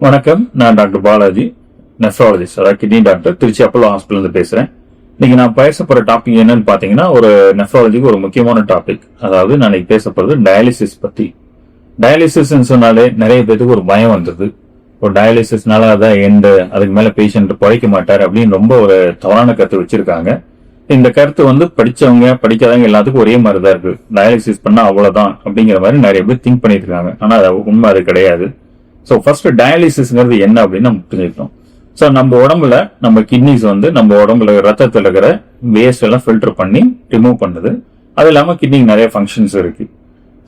வணக்கம். நான் doctor Balaji, nephrologist, அதாவது kidney doctor, Trichy Apollo hospital இருந்து பேசுறேன். இன்னைக்கு நான் பேச போற டாபிக் என்னன்னு பாத்தீங்கன்னா, ஒரு நெஃப்ராலஜிக்கு ஒரு முக்கியமான டாபிக். அதாவது நான் இன்னைக்கு பேச போறது டயாலிசிஸ் பத்தி. டயாலிசிஸ் சொன்னாலே நிறைய பேருக்கு ஒரு பயம் வந்தது. ஒரு டயாலிசிஸ்னால அதான் எண்டு, அதுக்கு மேல பேஷண்ட் பிழைக்க மாட்டார் அப்படின்னு ரொம்ப ஒரு தவறான கருத்து வச்சிருக்காங்க. இந்த கருத்து படிச்சவங்க படிக்காதவங்க எல்லாத்துக்கும் ஒரே மாதிரி தான் இருக்கு. டயாலிசிஸ் பண்ணா அவ்வளவுதான் அப்படிங்கிற மாதிரி நிறைய பேர் திங்க் பண்ணிட்டு இருக்காங்க. ஆனா அது உண்மை அது கிடையாது. ஸோ ஃபர்ஸ்ட் டயாலிசிஸ்ங்கிறது என்ன அப்படின்னு நம்ம புரிஞ்சுக்கிட்டோம். ஸோ நம்ம உடம்புல நம்ம கிட்னிஸ் நம்ம உடம்புல ரத்தத்தில் இருக்கிற வேஸ்ட் எல்லாம் ஃபில்டர் பண்ணி ரிமூவ் பண்ணுது. அது இல்லாமல் கிட்னிக்கு நிறைய ஃபங்க்ஷன்ஸ் இருக்கு.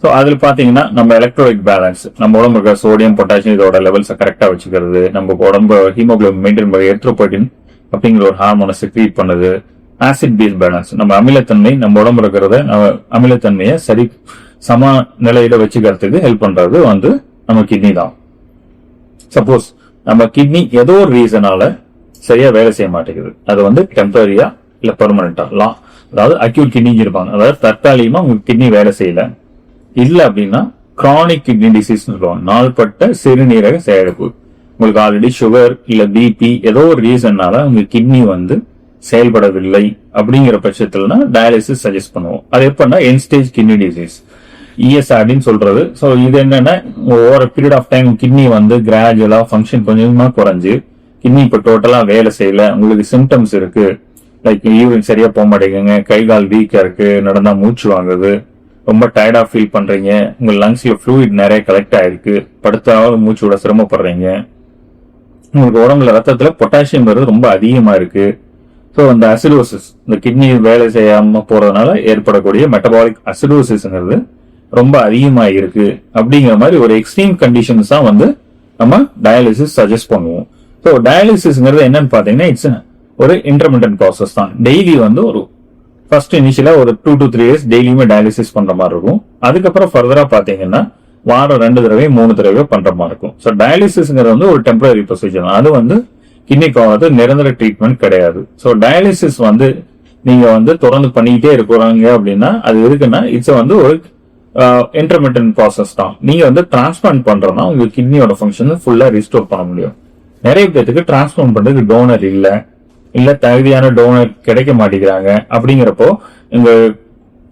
ஸோ அதில் பார்த்தீங்கன்னா நம்ம எலக்ட்ரோலைட் பேலன்ஸ், நம்ம உடம்பு இருக்கிற சோடியம் பொட்டாசியம் இதோட லெவல்ஸை கரெக்டாக வச்சுக்கிறது, நம்ம உடம்பு ஹீமோகுளோபின் மெயின்டைன் பண்ணி எர்த்ரோபோய்டின் அப்படிங்கிற ஒரு ஹார்மோனை செக்ரீட் பண்ணுது. ஆசிட் பேஸ் பேலன்ஸ், நம்ம அமிலத்தன்மை நம்ம உடம்புல இருக்கிறத அமிலத்தன்மையை சம நிலையில வச்சுக்கிறதுக்கு ஹெல்ப் பண்றது நம்ம கிட்னி தான். சப்போஸ் நம்ம கிட்னி ஏதோ ஒரு ரீசனால சரியா வேலை செய்ய மாட்டேங்குது, அது டெம்பரரியா இல்ல பெர்மனண்டா, அதாவது அக்யூட் கிட்னி இருப்பாங்க, அதாவது தற்காலிகமா உங்க கிட்னி வேலை செய்யல, இல்ல அப்படின்னா கிரானிக் கிட்னி டிசீஸ் சொல்லுவாங்க, நாள்பட்ட சிறுநீரக செயலிழப்பு. உங்களுக்கு ஆல்ரெடி சுகர் இல்ல பிபி ஏதோ ஒரு ரீசன்னால உங்க கிட்னி செயல்படவில்லை அப்படிங்கிற பட்சத்துல டயாலிசிஸ் சஜஸ்ட் பண்ணுவோம். அது எப்படின்னா என் ஸ்டேஜ் கிட்னி டிசீஸ், இஎஸ்ஆர்டின்னு சொல்றது. ஸோ இது என்னன்னா, over period of time kidney கிராஜுவலா ஃபங்க்ஷன் கொஞ்சமா குறைஞ்சு கிட்னி இப்ப டோட்டலா வேலை செய்யல, உங்களுக்கு சிம்டம்ஸ் இருக்கு, லைக் யூரின் சரியா போக மாட்டேங்குங்க, கை கால் வீக்கா இருக்கு, நடந்தா மூச்சு வாங்குது, ரொம்ப டயர்டா ஃபீல் பண்றீங்க, உங்க லங்ஸ்ல ஃப்ளூயிட் நிறைய கலெக்ட் ஆயிருக்கு, படுத்தாவது மூச்சு விட சிரமப்படுறீங்க, உங்களுக்கு உடம்புல ரத்தத்துல பொட்டாசியம் ரொம்ப அதிகமா இருக்கு. ஸோ அந்த அசிடோசிஸ், இந்த கிட்னி வேலை செய்யாம போறதுனால ஏற்படக்கூடிய மெட்டபாலிக் அசிடோசிஸ்ங்கிறது ரொம்ப அதிகமா இருக்கு. அப்படிங்கிற மாதிரி ஒரு எக்ஸ்ட்ரீம் கண்டிஷன்ஸ் தான் நம்ம டயாலிசிஸ் சஜஸ்ட் பண்ணுவோம். ஸோ டயாலிசிஸ்ங்கிறது என்னன்னு பாத்தீங்கன்னா, இட்ஸ் ஒரு இன்டர்மிட்டன்ட் ப்ராசஸ் தான். டெய்லி ஒரு ஃபர்ஸ்ட் இனிஷியலா ஒரு 2 to 3 days டெய்லியுமே டயாலிசிஸ் பண்ற மாதிரி இருக்கும். அதுக்கப்புறம் ஃபர்தரா பாத்தீங்கன்னா வாரம் 2 தடவை 3 தடவை பண்ற மாதிரி இருக்கும். ஸோ டயாலிசிஸ்ங்கிறது ஒரு டெம்பரரி ப்ரொசீஜர், அது கிட்னிக்கு நிரந்தர ட்ரீட்மெண்ட் கிடையாது. ஸோ டயாலிசிஸ் நீங்க தொடர்ந்து பண்ணிக்கிட்டே இருக்கிறாங்க அப்படின்னா அது இருக்குன்னா இட்ஸ் ஒரு இன்டர்மிட்டன்ட் ப்ராசஸ் தான். நீங்க டிரான்ஸ்பிளான்ட் பண்றதுனா உங்க கிட்னியோட ஃபங்க்ஷன் ஃபுல்லா ரிஸ்டோர் பண்ண முடியும். நிறைய பேருக்கு டிரான்ஸ்பிளான்ட் பண்றதுக்கு டோனர் இல்ல தகுதியான டோனர் கிடைக்க மாட்டேங்கிறாங்க. அப்படிங்கிறப்போ இந்த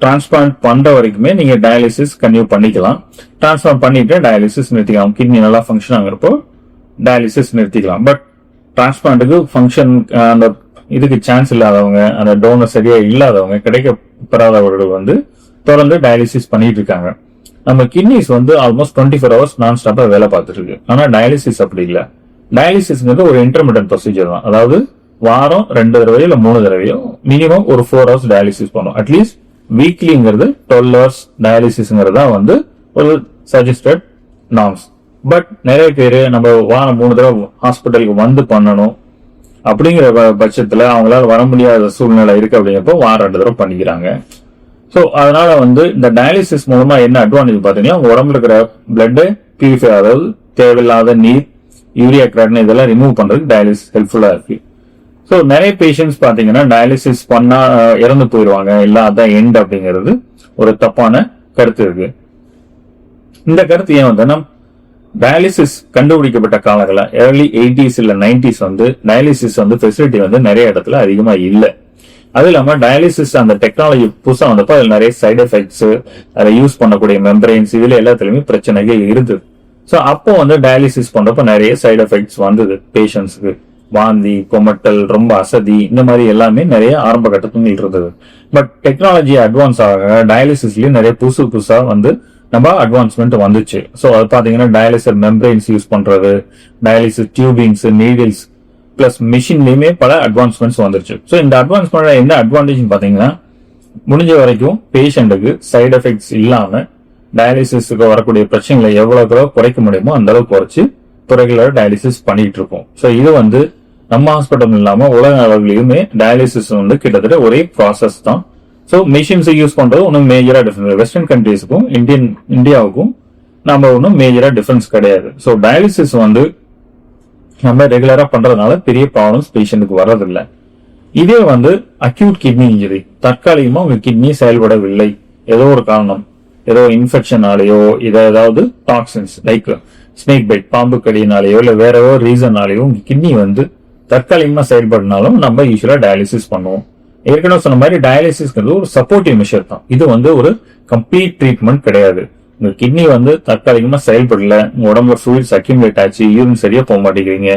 டிரான்ஸ்பிளான்ட் பண்ற வரைக்குமே நீங்க டயாலிசிஸ் கன்டினியூ பண்ணிக்கலாம். டிரான்ஸ்பிளான்ட் பண்ணிட்டு டயாலிசிஸ் நிறுத்திக்கலாம். கிட்னி நல்லா ஃபங்க்ஷன் ஆகுறப்போ டயாலிசிஸ் நிறுத்திக்கலாம். பட் டிரான்ஸ்பிளான்ட்டுக்கு ஃபங்க்ஷன் அந்த இதுக்கு சான்ஸ் இல்லாதவங்க, அந்த டோனர் சரியா இல்லாதவங்க, கிடைக்கப்பெறாதவர்கள் தொடர்ந்து டயாலிசிஸ் பண்ணிட்டு இருக்காங்க. நம்ம கிட்னிஸ் ஆல்மோஸ்ட் 24 hours நான் ஸ்டாப்பா வேலை பார்த்துட்டு இருக்கு. ஆனா டயாலிசிஸ் அப்படி இல்ல. டயாலிசிஸ்ங்கிறது ஒரு இன்டர்மிட்டன்ட் ப்ரொசீஜர் தான். அதாவது வாரம் 2 தடவையோ இல்ல 3 தடவையோ மினிமம் ஒரு 4 hours டயாலிசிஸ் பண்ணும். அட்லீஸ்ட் வீக்லிங்கிறது 12 hours டயாலிசிஸ்ங்கிறது தான் ஒரு சஜஸ்டட் நார்ம்ஸ். பட் நிறைய பேரு நம்ம வாரம் 3 தடவை ஹாஸ்பிட்டலுக்கு பண்ணணும் அப்படிங்கிற பட்சத்துல அவங்களால வர முடியாத சூழ்நிலை இருக்கு. அப்படிங்கிறப்போ வாரம் 2 தடவை பண்ணிக்கிறாங்க. ஸோ அதனால இந்த டயாலிசிஸ் மூலமா என்ன அட்வான்டேஜ் பாத்தீங்கன்னா, உங்க உடம்புல இருக்கிற பிளட் பியூரிஃபை, அதாவது தேவையில்லாத நீர், யூரியா கிராட்டின் இதெல்லாம் ரிமூவ் பண்றதுக்கு டயாலிசிஸ் ஹெல்ப்ஃபுல்லா இருக்கு. ஸோ நிறைய பேஷண்ட்ஸ் பாத்தீங்கன்னா டயாலிசிஸ் பண்ணா இறந்து போயிடுவாங்க, இல்ல அதான் எண்ட் அப்படிங்கிறது ஒரு தப்பான கருத்து இருக்கு. இந்த கருத்து ஏன் டயாலிசிஸ் கண்டுபிடிக்கப்பட்ட காலங்கள ஏர்லி 80s இல்ல 90s டயாலிசிஸ் ஃபெசிலிட்டி நிறைய இடத்துல அதிகமா இல்லை. அது இல்லாம டயாலிசிஸ் அந்த டெக்னாலஜி புதுசா வந்தப்போ அதுல நிறைய சைடு எஃபெக்ட்ஸ், அதை யூஸ் பண்ணக்கூடிய மெம்பரைன்ஸ், இதுல எல்லாத்துலயுமே பிரச்சனைகள் இருந்தது. சோ அப்போ டயாலிசிஸ் பண்றப்ப நிறைய சைடு எஃபெக்ட்ஸ் வந்தது. பேஷண்ட்ஸுக்கு வாந்தி, கொமட்டல், ரொம்ப அசதி, இந்த மாதிரி எல்லாமே நிறைய ஆரம்ப கட்டத்துல இருந்தது. பட் டெக்னாலஜி அட்வான்ஸ் ஆக டயாலிசிஸ்லயும் நிறைய புதுசா நம்ம அட்வான்ஸ்மெண்ட் வந்துச்சு. சோ அது பாத்தீங்கன்னா டயாலிசிஸ் மெம்பரைன்ஸ் யூஸ் பண்றது, டயாலிசிஸ் டியூபிங்ஸ், நீடில்ஸ் பிளஸ் மிஷின்லயுமே பல அட்வான்ஸ்மெண்ட்ஸ் வந்துருச்சு. ஸோ இந்த அட்வான்ஸ்மெண்ட் என்ன அட்வான்டேஜ் பாத்தீங்கன்னா, முடிஞ்ச வரைக்கும் பேஷண்ட்டுக்கு சைடு எஃபெக்ட்ஸ் இல்லாம டயாலிசிஸ்க்கு வரக்கூடிய பிரச்சனைகளை எவ்வளவு குறைக்க முடியுமோ அந்த அளவுக்கு குறைச்சு ரெகுலர் டயாலிசிஸ் பண்ணிட்டு இருக்கோம். ஸோ இது நம்ம ஹாஸ்பிட்டல் இல்லாம உலக அளவுலயுமே டயாலிசிஸ் கிட்டத்தட்ட ஒரே ப்ராசஸ் தான். ஸோ மிஷின்ஸ் யூஸ் பண்றது ஒன்றும் மேஜரா டிஃபரன்ஸ், வெஸ்டர்ன் கண்ட்ரீஸுக்கும் இந்தியாவுக்கும் நம்ம ஒன்றும் மேஜரா டிஃபரன்ஸ் கிடையாது. ஸோ டயாலிசிஸ் நம்ம ரெகுலரா பண்றதுனால பெரிய ப்ராப்ளம்ஸ் பேஷண்ட்டுக்கு வர்றதில்லை. இதே அக்யூட் கிட்னி இன்ஜுரி, தற்காலிகமா உங்க கிட்னி செயல்படவில்லை, ஏதோ ஒரு காரணம், ஏதோ இன்ஃபெக்ஷனாலேயோ ஏதாவது டாக்ஸின்ஸ் லைக் ஸ்னேக் பைட், பாம்பு கடியினாலேயோ இல்ல வேற ஏதோ ரீசனாலேயோ கிட்னி வந்து தற்காலிகமா செயல்படுனாலும் நம்ம யூஸ்வலா டயாலிசிஸ் பண்ணுவோம். ஏற்கனவே சொன்ன மாதிரி டயாலிசிஸ்ங்கிறது ஒரு சப்போர்ட்டிவ் மெஷர் தான். இது வந்து ஒரு கம்ப்ளீட் ட்ரீட்மெண்ட் கிடையாது. உங்க கிட்னி வந்து தற்காலிகமா செயல்படல, உங்க உடம்புல ஃப்ளூயிட்ஸ் அக்யூமுலேட் ஆச்சு, யூரின் சரியா போக மாட்டேங்கிறீங்க,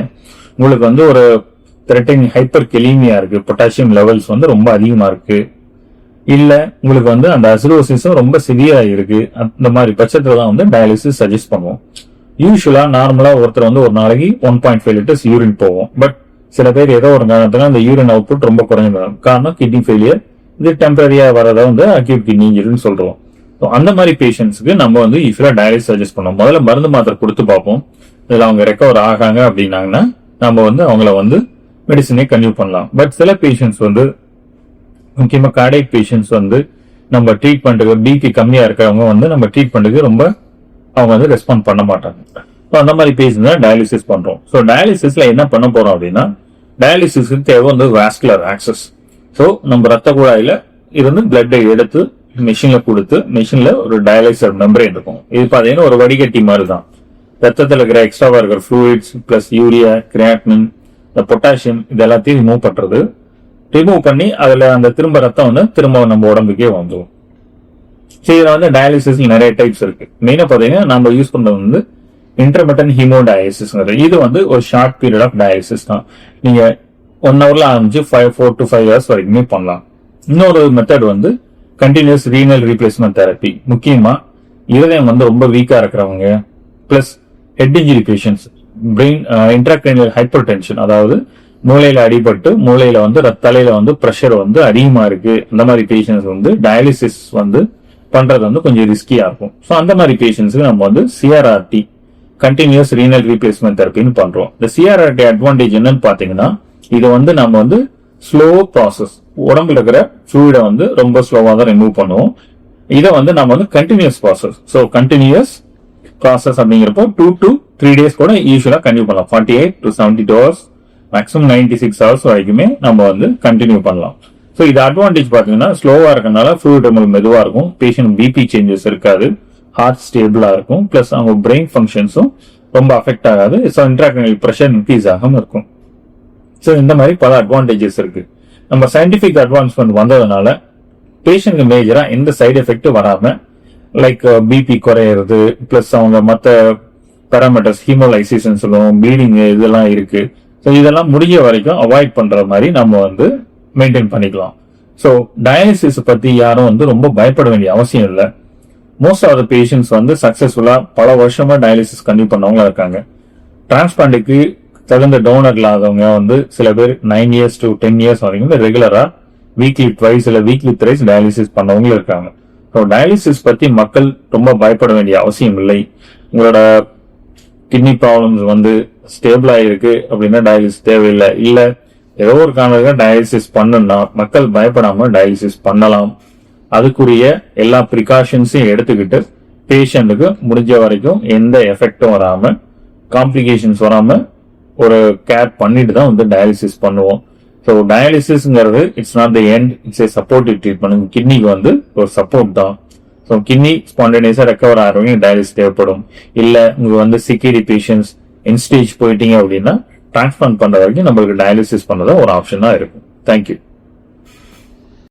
உங்களுக்கு வந்து ஒரு த்ரெட்டனிங் ஹைப்பர் கெலீமியா இருக்கு, பொட்டாசியம் லெவல்ஸ் வந்து ரொம்ப அதிகமா இருக்கு, இல்ல உங்களுக்கு வந்து அந்த அசிடோசிஸும் ரொம்ப சிவியரா இருக்கு, அந்த மாதிரி பட்சத்துல தான் வந்து டயாலிசிஸ் சஜஸ்ட் பண்ணுவோம். யூஸ்வலா நார்மலா ஒருத்தர் வந்து ஒரு நாளைக்கு 1.5 லிட்டர்ஸ் யூரின் போவோம். பட் சில பேர் ஏதோ ஒரு காரணத்துல அந்த யூரின் அவுட்புட் ரொம்ப குறைஞ்சிடும். காரணம் கிட்னி ஃபெயிலியர். இது டெம்பரரியா வரதா வந்து அக்யூட் கிட்னி இன்ஜுரின்னு சொல்றோம். அந்த மாதிரி பேஷண்ட்ஸ்க்கு நம்ம வந்து யூஸ்வலா டயாலிசிஸ் சஜஸ்ட் பண்ணுவோம். முதல்ல மருந்து மாத்திரை கொடுத்து பார்ப்போம். இதுல அவங்க ரெக்கவர் ஆகாங்க அப்படின்னாங்கன்னா நம்ம வந்து அவங்கள வந்து மெடிசனே கன்டினியூ பண்ணலாம். பட் சில பேஷண்ட்ஸ் வந்து முக்கியமா கார்டியக் பேஷண்ட்ஸ் வந்து நம்ம ட்ரீட்மெண்ட்டுக்கு பிபி கம்மியா இருக்கிறவங்க வந்து நம்ம ட்ரீட்மெண்ட்டுக்கு ரொம்ப அவங்க வந்து ரெஸ்பாண்ட் பண்ண மாட்டாங்க. அந்த மாதிரி பேஷண்ட் தான் டயாலிசிஸ் பண்றோம். ஸோ டயாலிசிஸ்ல என்ன பண்ண போறோம் அப்படின்னா, டயாலிசிஸ்க்கு தேவை வந்து வாஸ்குலர் ஆக்சஸ். ஸோ நம்ம ரத்த குழாயில இருந்து பிளட்டை எடுத்து மெஷின்ல கொடுத்து, மெஷின்ல ஒரு டயாலிசர் மெம்பரேன் இருக்கும். இது பாத்தீங்கன்னா ஒரு வடிகட்டி மாதிரி தான். ரத்தத்தில் இருக்கிற எக்ஸ்ட்ராவா இருக்கிற ஃப்ளூயிட்ஸ் பிளஸ் யூரியா, கிரியாட்டினின், இந்த பொட்டாசியம் இது எல்லாத்தையும் ரிமூவ் பண்றது. ரிமூவ் பண்ணி அதுல அந்த திரும்ப ரத்தம் வந்து திரும்ப நம்ம உடம்புக்கே வந்துடும். சரி, இதுல வந்து டயாலிசிஸ்ல நிறைய டைப்ஸ் இருக்கு. மெயினா பாத்தீங்கன்னா நம்ம யூஸ் பண்றது வந்து இன்டர்மிட்டன்ட் ஹீமோடயாலிசிஸ். இது வந்து ஒரு ஷார்ட் பீரியட் ஆஃப் டயாலிசிஸ் தான். நீங்க 1 ஹவர்ல ஆரம்பிச்சு 4 to 5 hours வரைக்குமே பண்ணலாம். இன்னொரு மெத்தட் வந்து கண்டினியூஸ் ரீனல் ரீப்ளேஸ்மெண்ட் தெரப்பி. முக்கியமா இருதயம் வந்து ரொம்ப வீக்கா இருக்கிறவங்க, plus head injury patients, brain intracranial hyper tension, அதாவது மூளையில அடிபட்டு மூளையில வந்து தலையில வந்து பிரஷர் வந்து அதிகமா இருக்கு, அந்த மாதிரி பேஷண்ட்ஸ் வந்து டயாலிசிஸ் வந்து பண்றது வந்து கொஞ்சம் ரிஸ்கியா இருக்கும். ஸோ அந்த மாதிரி பேஷண்ட்ஸ்க்கு நம்ம வந்து சிஆர்ஆர்டி, கண்டினியூஸ் ரீனல் ரீப்ளேஸ்மெண்ட் தெரப்பின்னு பண்றோம். இந்த சிஆர்ஆர்டி அட்வான்டேஜ் என்னன்னு பாத்தீங்கன்னா, இது வந்து நம்ம வந்து ஸ்லோ ப்ராசஸ், உடம்புல இருக்கிற ஃப்ளூயிட வந்து ரொம்ப ஸ்லோவா தான் ரிமூவ் பண்ணுவோம். இதை வந்து நம்ம வந்து continuous process. So continuous process அப்படிங்கிறப்போ 2 to 3 days கூட யூஸ்வலா கண்டினியூ பண்ணலாம். 48 to 72 hours, மேக்ஸிமம் 96 hours வரைக்குமே நம்ம வந்து கண்டினியூ பண்ணலாம். ஸோ இது அட்வான்டேஜ் பாத்தீங்கன்னா, ஸ்லோவா இருக்கனால ஃப்ளூயிட் ரிமூவல் மெதுவா இருக்கும், பேஷண்ட் பிபி சேஞ்சஸ் இருக்காது, ஹார்ட் ஸ்டேபிளா இருக்கும், பிளஸ் அவங்க பிரெயின் ஃபங்க்ஷன்ஸும் ரொம்ப அஃபெக்ட் ஆகாது. ஸோ இன்ட்ராக்ரேனியல் பிரஷர் இன்க்ரீஸ் ஆகாம இருக்கும். ஸோ இந்த மாதிரி பல அட்வான்டேஜஸ் இருக்கு. நம்ம சயின்டிபிக் அட்வான்ஸ்மெண்ட் வந்ததுனால பேஷண்ட்க்கு மேஜரா எந்த சைடு எஃபெக்ட் வராம, லைக் பிபி குறையிறது, பிளஸ் அவங்க மற்ற பேராமீட்டர்ஸ், ஹீமோலைசிஸ் சொல்லுவோம், ப்ளீடிங், இதெல்லாம் இருக்கு. ஸோ இதெல்லாம் முடிஞ்ச வரைக்கும் அவாய்ட் பண்ற மாதிரி நம்ம வந்து மெயின்டைன் பண்ணிக்கலாம். ஸோ டயாலிசிஸ் பத்தி யாரும் வந்து ரொம்ப பயப்பட வேண்டிய அவசியம் இல்லை. மோஸ்ட் ஆஃப் த பேஷண்ட்ஸ் வந்து சக்சஸ்ஃபுல்லா பல வருஷமா டயாலிசிஸ் கண்டினியூ பண்ணவங்களா இருக்காங்க. டிரான்ஸ்பிளான்ட்டுக்கு தகுந்த டோனர் இல்லாதவங்க வந்து சில பேர் 9 years to 10 years வரைக்கும் ரெகுலரா வீக்லி ட்வைஸ் இல்ல வீக்லி த்ரைஸ் டயாலிசிஸ் பண்ணவங்களும் இருக்காங்க. ஸோ டயாலிசிஸ் பத்தி மக்கள் ரொம்ப பயப்பட வேண்டிய அவசியம் இல்லை. உங்களோட கிட்னி ப்ராப்ளம்ஸ் வந்து ஸ்டேபிளா இருக்கு அப்படின்னா டயாலிசிஸ் தேவையில்லை. இல்ல ஏதோ ஒரு காரணத்துக்கு டயாலிசிஸ் பண்ணணும்னா மக்கள் பயப்படாம டயாலிசிஸ் பண்ணலாம். அதுக்குரிய எல்லா ப்ரிகாஷன்ஸையும் எடுத்துக்கிட்டு பேஷண்ட்டுக்கு முடிஞ்ச வரைக்கும் எந்த எஃபெக்டும் வராம, காம்ப்ளிகேஷன்ஸ் வராம ஒரு கேர் பண்ணிட்டு தான் வந்து டயாலிசிஸ் பண்ணுவோம். ஸோ டயாலிசிஸ்ங்கிறது it's not the end, it's a supportive treatment. கிட்னிக்கு வந்து ஒரு சப்போர்ட் தான். ஸோ கிட்னி ஸ்பான்டேனியஸா ரெக்கவர் ஆகிறவங்க டயாலிசிஸ் தேவைப்படும். இல்ல உங்களுக்கு வந்து சிக்கிடி பேஷண்ட்ஸ் என் ஸ்டேஜ் போயிட்டீங்க அப்படின்னா டிரான்ஸ்பிளான்ட் பண்ற வரைக்கும் நம்மளுக்கு டயாலிசிஸ் பண்ணதான் ஒரு ஆப்ஷனா இருக்கும். தேங்க்யூ.